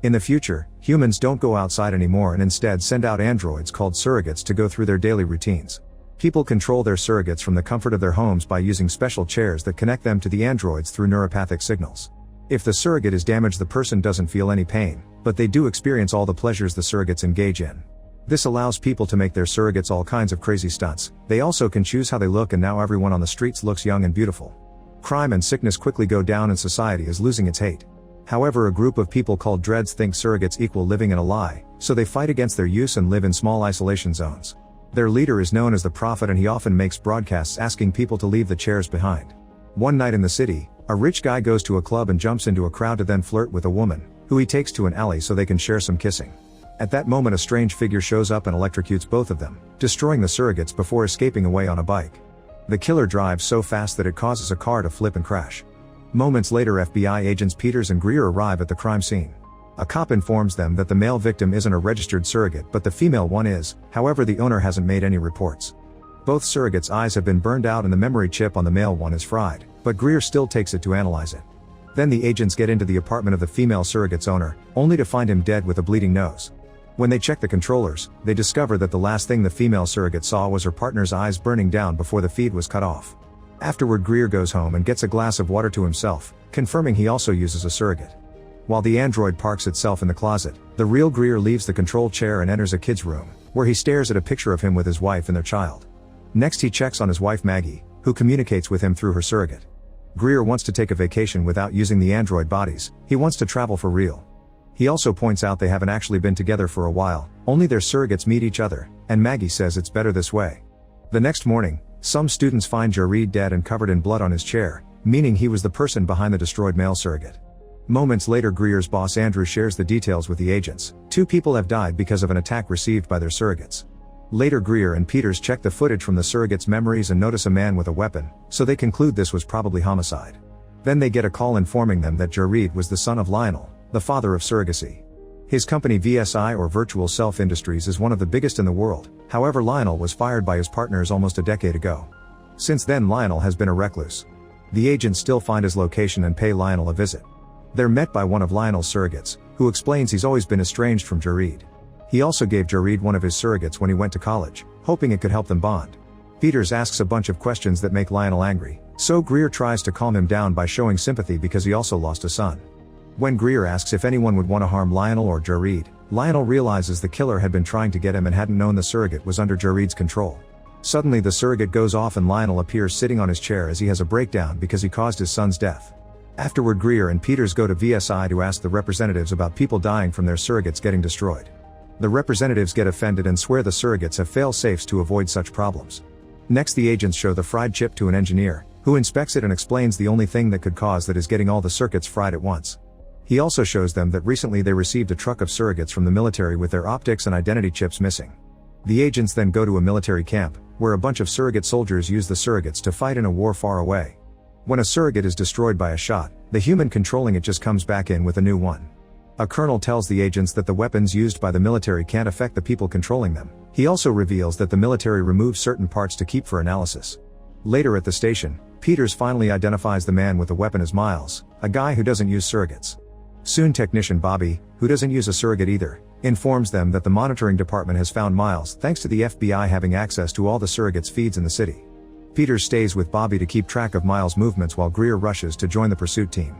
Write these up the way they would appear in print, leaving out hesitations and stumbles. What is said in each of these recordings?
In the future, humans don't go outside anymore and instead send out androids called surrogates to go through their daily routines. People control their surrogates from the comfort of their homes by using special chairs that connect them to the androids through neuropathic signals. If the surrogate is damaged, the person doesn't feel any pain, but they do experience all the pleasures the surrogates engage in. This allows people to make their surrogates all kinds of crazy stunts. They also can choose how they look, and now everyone on the streets looks young and beautiful. Crime and sickness quickly go down and society is losing its hate. However, a group of people called dreads think surrogates equal living in a lie, so they fight against their use and live in small isolation zones. Their leader is known as the Prophet, and he often makes broadcasts asking people to leave the chairs behind. One night in the city, a rich guy goes to a club and jumps into a crowd to then flirt with a woman, who he takes to an alley so they can share some kissing. At that moment, a strange figure shows up and electrocutes both of them, destroying the surrogates before escaping away on a bike. The killer drives so fast that it causes a car to flip and crash. Moments later, FBI agents Peters and Greer arrive at the crime scene. A cop informs them that the male victim isn't a registered surrogate but the female one is, however the owner hasn't made any reports. Both surrogates' eyes have been burned out and the memory chip on the male one is fried, but Greer still takes it to analyze it. Then the agents get into the apartment of the female surrogate's owner, only to find him dead with a bleeding nose. When they check the controllers, they discover that the last thing the female surrogate saw was her partner's eyes burning down before the feed was cut off. Afterward, Greer goes home and gets a glass of water to himself, confirming he also uses a surrogate. While the android parks itself in the closet, the real Greer leaves the control chair and enters a kid's room, where he stares at a picture of him with his wife and their child. Next, he checks on his wife Maggie, who communicates with him through her surrogate. Greer wants to take a vacation without using the android bodies. He wants to travel for real. He also points out they haven't actually been together for a while, only their surrogates meet each other, and Maggie says it's better this way. The next morning, some students find Jared dead and covered in blood on his chair, meaning he was the person behind the destroyed male surrogate. Moments later, Greer's boss Andrew shares the details with the agents. 2 people have died because of an attack received by their surrogates. Later, Greer and Peters check the footage from the surrogates' memories and notice a man with a weapon, so they conclude this was probably homicide. Then they get a call informing them that Jared was the son of Lionel, the father of surrogacy. His company VSI, or Virtual Self Industries, is one of the biggest in the world. However, Lionel was fired by his partners almost a decade ago. Since then, Lionel has been a recluse. The agents still find his location and pay Lionel a visit. They're met by one of Lionel's surrogates, who explains he's always been estranged from Jared. He also gave Jared one of his surrogates when he went to college, hoping it could help them bond. Peters asks a bunch of questions that make Lionel angry, so Greer tries to calm him down by showing sympathy because he also lost a son. When Greer asks if anyone would want to harm Lionel or Jared, Lionel realizes the killer had been trying to get him and hadn't known the surrogate was under Jared's control. Suddenly, the surrogate goes off and Lionel appears sitting on his chair as he has a breakdown because he caused his son's death. Afterward, Greer and Peters go to VSI to ask the representatives about people dying from their surrogates getting destroyed. The representatives get offended and swear the surrogates have fail-safes to avoid such problems. Next, the agents show the fried chip to an engineer, who inspects it and explains the only thing that could cause that is getting all the circuits fried at once. He also shows them that recently they received a truck of surrogates from the military with their optics and identity chips missing. The agents then go to a military camp, where a bunch of surrogate soldiers use the surrogates to fight in a war far away. When a surrogate is destroyed by a shot, the human controlling it just comes back in with a new one. A colonel tells the agents that the weapons used by the military can't affect the people controlling them. He also reveals that the military removes certain parts to keep for analysis. Later at the station, Peters finally identifies the man with the weapon as Miles, a guy who doesn't use surrogates. Soon technician Bobby, who doesn't use a surrogate either, informs them that the monitoring department has found Miles thanks to the FBI having access to all the surrogates' feeds in the city. Peters stays with Bobby to keep track of Miles' movements while Greer rushes to join the pursuit team.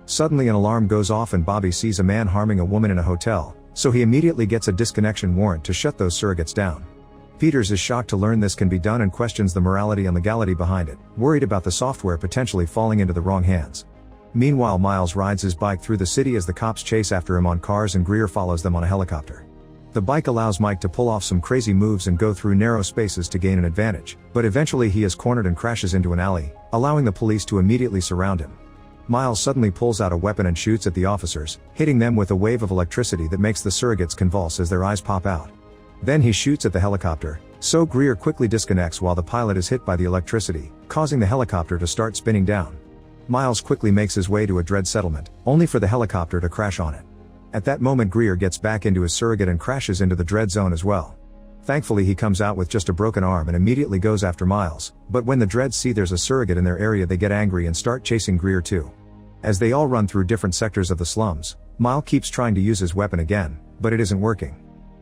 Suddenly an alarm goes off and Bobby sees a man harming a woman in a hotel, so he immediately gets a disconnection warrant to shut those surrogates down. Peters is shocked to learn this can be done and questions the morality and legality behind it, worried about the software potentially falling into the wrong hands. Meanwhile, Miles rides his bike through the city as the cops chase after him on cars and Greer follows them on a helicopter. The bike allows Mike to pull off some crazy moves and go through narrow spaces to gain an advantage, but eventually he is cornered and crashes into an alley, allowing the police to immediately surround him. Miles suddenly pulls out a weapon and shoots at the officers, hitting them with a wave of electricity that makes the surrogates convulse as their eyes pop out. Then he shoots at the helicopter, so Greer quickly disconnects while the pilot is hit by the electricity, causing the helicopter to start spinning down. Miles quickly makes his way to a dread settlement, only for the helicopter to crash on it. At that moment, Greer gets back into his surrogate and crashes into the dread zone as well. Thankfully, he comes out with just a broken arm and immediately goes after Miles, but when the dreads see there's a surrogate in their area, they get angry and start chasing Greer too. As they all run through different sectors of the slums, Miles keeps trying to use his weapon again, but it isn't working.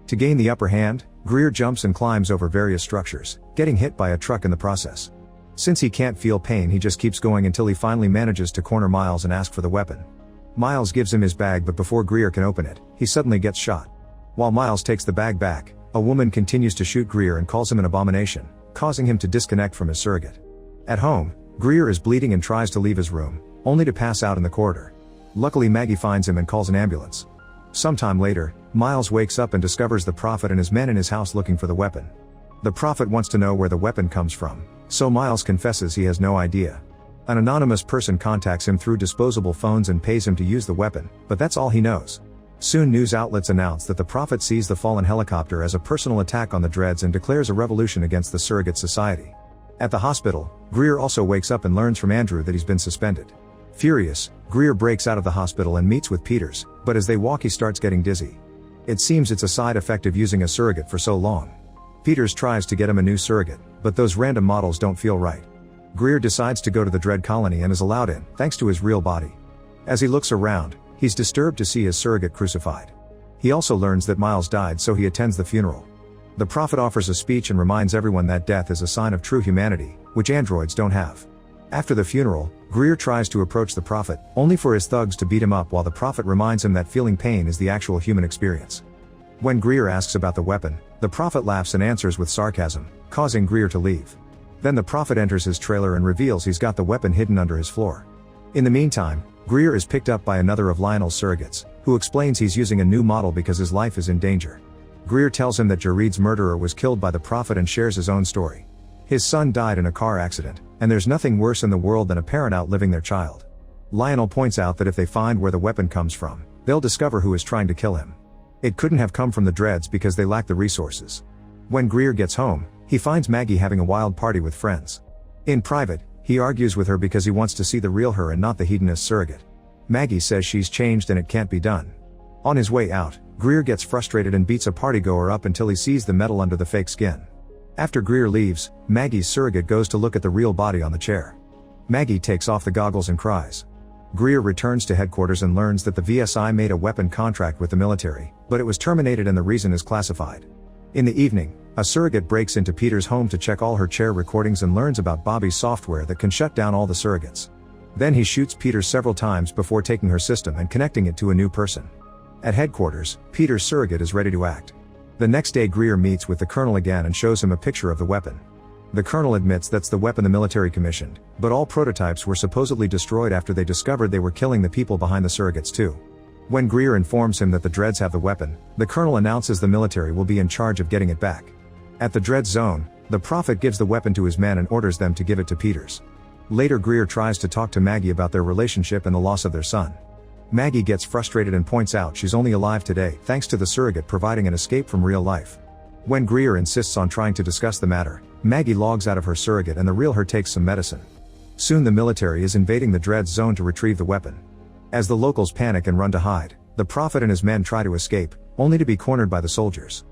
To gain the upper hand, Greer jumps and climbs over various structures, getting hit by a truck in the process. Since he can't feel pain, he just keeps going until he finally manages to corner Miles and ask for the weapon. Miles gives him his bag, but before Greer can open it, he suddenly gets shot. While Miles takes the bag back, a woman continues to shoot Greer and calls him an abomination, causing him to disconnect from his surrogate. At home, Greer is bleeding and tries to leave his room, only to pass out in the corridor. Luckily, Maggie finds him and calls an ambulance. Sometime later, Miles wakes up and discovers the Prophet and his men in his house looking for the weapon. The Prophet wants to know where the weapon comes from, so Miles confesses he has no idea. An anonymous person contacts him through disposable phones and pays him to use the weapon, but that's all he knows. Soon news outlets announce that the Prophet sees the fallen helicopter as a personal attack on the Dreads and declares a revolution against the surrogate society. At the hospital, Greer also wakes up and learns from Andrew that he's been suspended. Furious, Greer breaks out of the hospital and meets with Peters, but as they walk he starts getting dizzy. It seems it's a side effect of using a surrogate for so long. Peters tries to get him a new surrogate, but those random models don't feel right. Greer decides to go to the Dread colony and is allowed in, thanks to his real body. As he looks around, he's disturbed to see his surrogate crucified. He also learns that Miles died, so he attends the funeral. The Prophet offers a speech and reminds everyone that death is a sign of true humanity, which androids don't have. After the funeral, Greer tries to approach the Prophet, only for his thugs to beat him up while the Prophet reminds him that feeling pain is the actual human experience. When Greer asks about the weapon, the Prophet laughs and answers with sarcasm, causing Greer to leave. Then the Prophet enters his trailer and reveals he's got the weapon hidden under his floor. In the meantime, Greer is picked up by another of Lionel's surrogates, who explains he's using a new model because his life is in danger. Greer tells him that Jareed's murderer was killed by the Prophet and shares his own story. His son died in a car accident, and there's nothing worse in the world than a parent outliving their child. Lionel points out that if they find where the weapon comes from, they'll discover who is trying to kill him. It couldn't have come from the Dreads because they lack the resources. When Greer gets home, he finds Maggie having a wild party with friends. In private, he argues with her because he wants to see the real her and not the hedonist surrogate. Maggie says she's changed and it can't be done. On his way out, Greer gets frustrated and beats a partygoer up until he sees the metal under the fake skin. After Greer leaves, Maggie's surrogate goes to look at the real body on the chair. Maggie takes off the goggles and cries. Greer returns to headquarters and learns that the VSI made a weapon contract with the military, but it was terminated and the reason is classified. In the evening, a surrogate breaks into Peter's home to check all her chair recordings and learns about Bobby's software that can shut down all the surrogates. Then he shoots Peter several times before taking her system and connecting it to a new person. At headquarters, Peter's surrogate is ready to act. The next day Greer meets with the colonel again and shows him a picture of the weapon. The colonel admits that's the weapon the military commissioned, but all prototypes were supposedly destroyed after they discovered they were killing the people behind the surrogates too. When Greer informs him that the Dreads have the weapon, the colonel announces the military will be in charge of getting it back. At the Dread zone, the Prophet gives the weapon to his men and orders them to give it to Peters. Later Greer tries to talk to Maggie about their relationship and the loss of their son. Maggie gets frustrated and points out she's only alive today thanks to the surrogate providing an escape from real life. When Greer insists on trying to discuss the matter, Maggie logs out of her surrogate and the real her takes some medicine. Soon the military is invading the Dread zone to retrieve the weapon. As the locals panic and run to hide, the Prophet and his men try to escape, only to be cornered by the soldiers.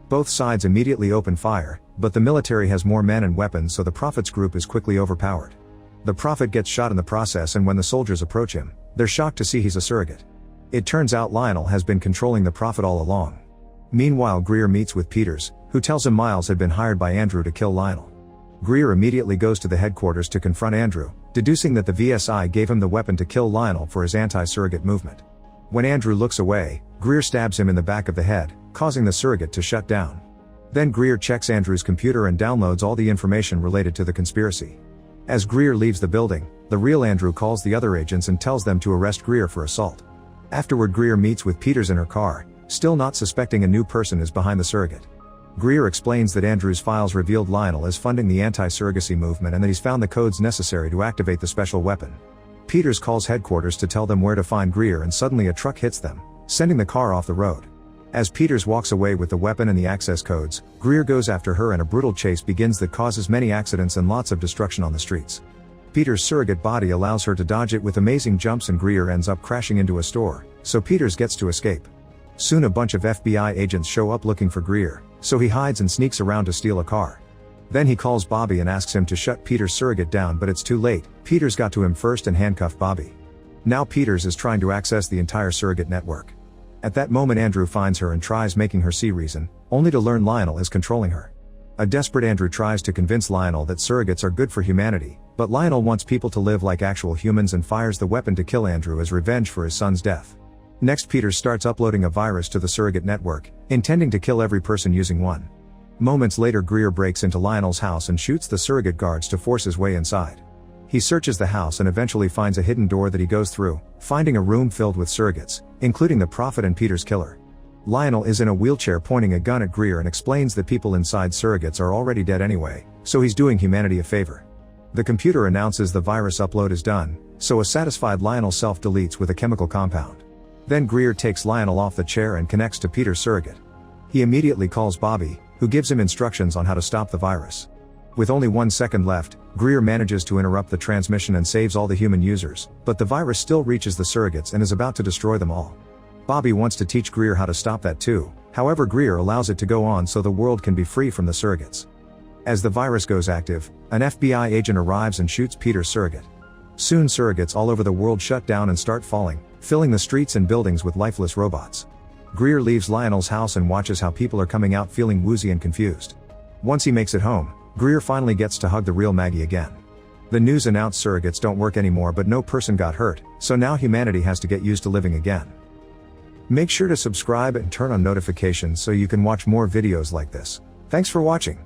Both sides immediately open fire, but the military has more men and weapons, so the Prophet's group is quickly overpowered. The Prophet gets shot in the process, and when the soldiers approach him, they're shocked to see he's a surrogate. It turns out Lionel has been controlling the Prophet all along. Meanwhile Greer meets with Peters, who tells him Miles had been hired by Andrew to kill Lionel. Greer immediately goes to the headquarters to confront Andrew, deducing that the VSI gave him the weapon to kill Lionel for his anti-surrogate movement. When Andrew looks away, Greer stabs him in the back of the head, causing the surrogate to shut down. Then Greer checks Andrew's computer and downloads all the information related to the conspiracy. As Greer leaves the building, the real Andrew calls the other agents and tells them to arrest Greer for assault. Afterward Greer meets with Peters in her car, still not suspecting a new person is behind the surrogate. Greer explains that Andrew's files revealed Lionel is funding the anti-surrogacy movement and that he's found the codes necessary to activate the special weapon. Peters calls headquarters to tell them where to find Greer, and suddenly a truck hits them, sending the car off the road. As Peters walks away with the weapon and the access codes, Greer goes after her and a brutal chase begins that causes many accidents and lots of destruction on the streets. Peters' surrogate body allows her to dodge it with amazing jumps, and Greer ends up crashing into a store, so Peters gets to escape. Soon a bunch of FBI agents show up looking for Greer, so he hides and sneaks around to steal a car. Then he calls Bobby and asks him to shut Peters' surrogate down, but it's too late. Peters got to him first and handcuffed Bobby. Now Peters is trying to access the entire surrogate network. At that moment Andrew finds her and tries making her see reason, only to learn Lionel is controlling her. A desperate Andrew tries to convince Lionel that surrogates are good for humanity, but Lionel wants people to live like actual humans and fires the weapon to kill Andrew as revenge for his son's death. Next Peters starts uploading a virus to the surrogate network, intending to kill every person using one. Moments later Greer breaks into Lionel's house and shoots the surrogate guards to force his way inside. He searches the house and eventually finds a hidden door that he goes through, finding a room filled with surrogates, including the Prophet and Peter's killer. Lionel is in a wheelchair pointing a gun at Greer and explains that people inside surrogates are already dead anyway, so he's doing humanity a favor. The computer announces the virus upload is done, so a satisfied Lionel self-deletes with a chemical compound. Then Greer takes Lionel off the chair and connects to Peter's surrogate. He immediately calls Bobby, who gives him instructions on how to stop the virus. With only 1 second left, Greer manages to interrupt the transmission and saves all the human users, but the virus still reaches the surrogates and is about to destroy them all. Bobby wants to teach Greer how to stop that too, however Greer allows it to go on so the world can be free from the surrogates. As the virus goes active, an FBI agent arrives and shoots Peter's surrogate. Soon surrogates all over the world shut down and start falling, filling the streets and buildings with lifeless robots. Greer leaves Lionel's house and watches how people are coming out feeling woozy and confused. Once he makes it home, Greer finally gets to hug the real Maggie again. The news announced surrogates don't work anymore, but no person got hurt, so now humanity has to get used to living again. Make sure to subscribe and turn on notifications so you can watch more videos like this. Thanks for watching.